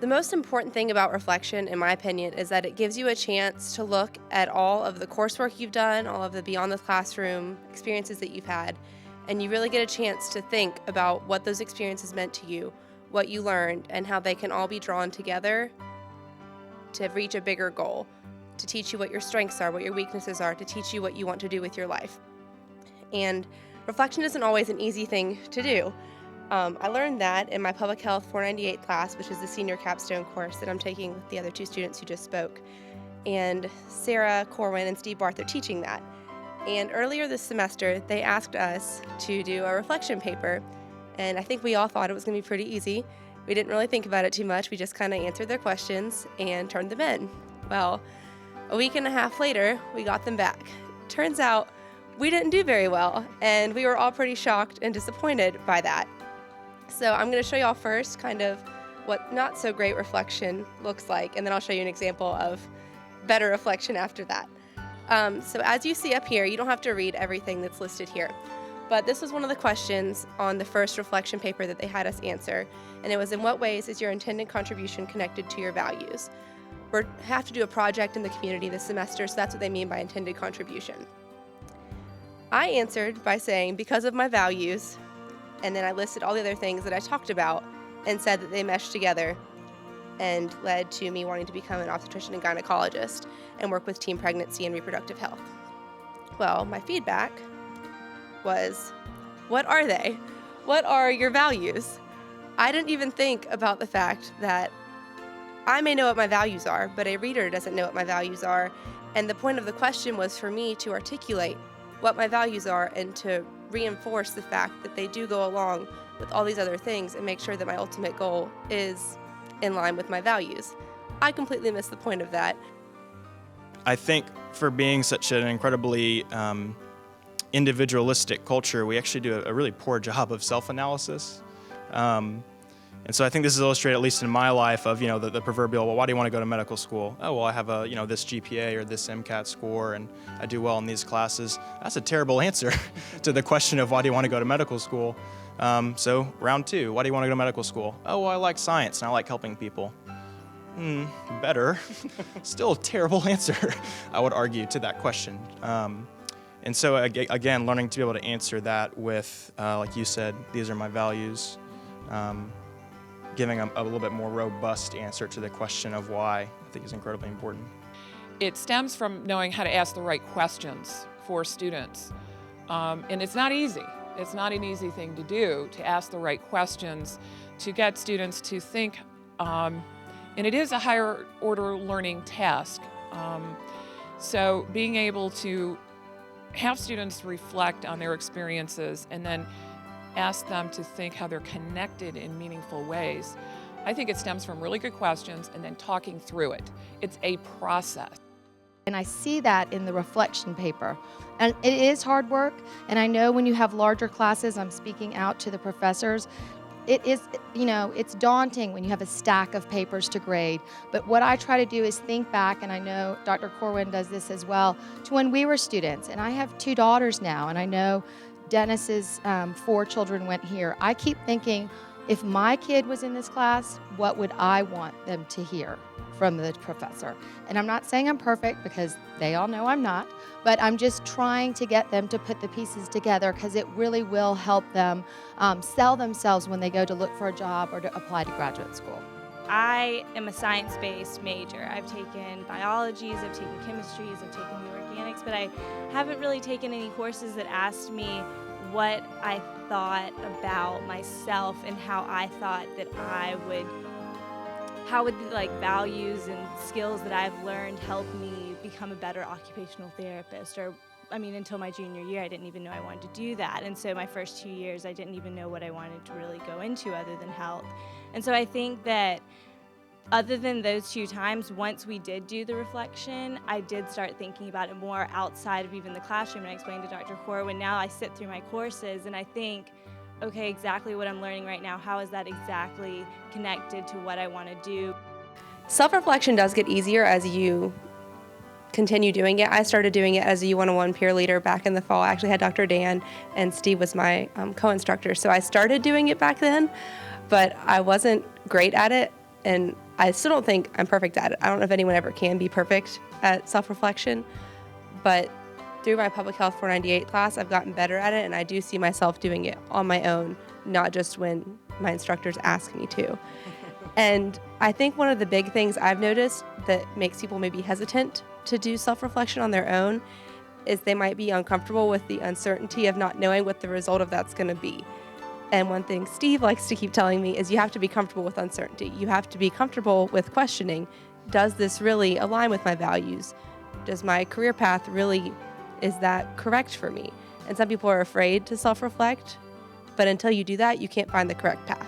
The most important thing about reflection, in my opinion, is that it gives you a chance to look at all of the coursework you've done, all of the beyond the classroom experiences that you've had, and you really get a chance to think about what those experiences meant to you, what you learned, and how they can all be drawn together to reach a bigger goal, to teach you what your strengths are, what your weaknesses are, to teach you what you want to do with your life. And reflection isn't always an easy thing to do. I learned that in my Public Health 498 class, which is the senior capstone course that I'm taking with the other two students who just spoke. And Sarah Corwin and Steve Barth are teaching that. And earlier this semester, they asked us to do a reflection paper. And I think we all thought it was going to be pretty easy. We didn't really think about it too much. We just kind of answered their questions and turned them in. Well, a week and a half later, we got them back. Turns out we didn't do very well, and we were all pretty shocked and disappointed by that. So I'm going to show y'all first kind of what not so great reflection looks like, and then I'll show you an example of better reflection after that. So as you see up here, you don't have to read everything that's listed here, but this was one of the questions on the first reflection paper that they had us answer, and it was, in what ways is your intended contribution connected to your values? We have to do a project in the community this semester, so that's what they mean by intended contribution. I answered by saying, because of my values, and then I listed all the other things that I talked about and said that they meshed together and led to me wanting to become an obstetrician and gynecologist and work with teen pregnancy and reproductive health. Well, my feedback was, what are they? What are your values? I didn't even think about the fact that I may know what my values are, but a reader doesn't know what my values are. And the point of the question was for me to articulate what my values are and to reinforce the fact that they do go along with all these other things and make sure that my ultimate goal is in line with my values. I completely missed the point of that. I think for being such an incredibly individualistic culture, we actually do a really poor job of self-analysis. And so I think this is illustrated, at least in my life, of, the proverbial, well, why do you want to go to medical school? Oh, well, I have this GPA or this MCAT score, and I do well in these classes. That's a terrible answer to the question of why do you want to go to medical school? So round two, why do you want to go to medical school? Oh, well, I like science and I like helping people. Better. Still a terrible answer, I would argue, to that question. And so again, learning to be able to answer that with, like you said, these are my values. Giving a little bit more robust answer to the question of why, I think, is incredibly important. It stems from knowing how to ask the right questions for students. And it's not easy. It's not an easy thing to do, to ask the right questions, to get students to think, and it is a higher order learning task. So being able to have students reflect on their experiences and then ask them to think how they're connected in meaningful ways. I think it stems from really good questions and then talking through it. It's a process. And I see that in the reflection paper. And it is hard work, and I know when you have larger classes, I'm speaking out to the professors, it is, it's daunting when you have a stack of papers to grade. But what I try to do is think back, and I know Dr. Corwin does this as well, to when we were students. And I have 2 daughters now, and I know Dennis's 4 children went here. I keep thinking, if my kid was in this class, what would I want them to hear from the professor? And I'm not saying I'm perfect, because they all know I'm not, but I'm just trying to get them to put the pieces together, because it really will help them sell themselves when they go to look for a job or to apply to graduate school. I am a science-based major. I've taken biologies, I've taken chemistries, I've taken the organics, but I haven't really taken any courses that asked me what I thought about myself and how I thought that how would like values and skills that I've learned help me become a better occupational therapist. Until my junior year, I didn't even know I wanted to do that. And so my first 2 years, I didn't even know what I wanted to really go into other than health. And so I think that other than those 2 times, once we did do the reflection, I did start thinking about it more outside of even the classroom. And I explained to Dr. Corwin, now I sit through my courses and I think, okay, exactly what I'm learning right now, how is that exactly connected to what I want to do? Self-reflection does get easier as you continue doing it. I started doing it as a U101 peer leader back in the fall. I actually had Dr. Dan, and Steve was my co-instructor. So I started doing it back then, but I wasn't great at it. And I still don't think I'm perfect at it. I don't know if anyone ever can be perfect at self-reflection, but through my Public Health 498 class, I've gotten better at it, and I do see myself doing it on my own, not just when my instructors ask me to. And I think one of the big things I've noticed that makes people maybe hesitant to do self-reflection on their own is they might be uncomfortable with the uncertainty of not knowing what the result of that's going to be. And one thing Steve likes to keep telling me is you have to be comfortable with uncertainty. You have to be comfortable with questioning, does this really align with my values? Does my career path really, is that correct for me? And some people are afraid to self-reflect, but until you do that, you can't find the correct path.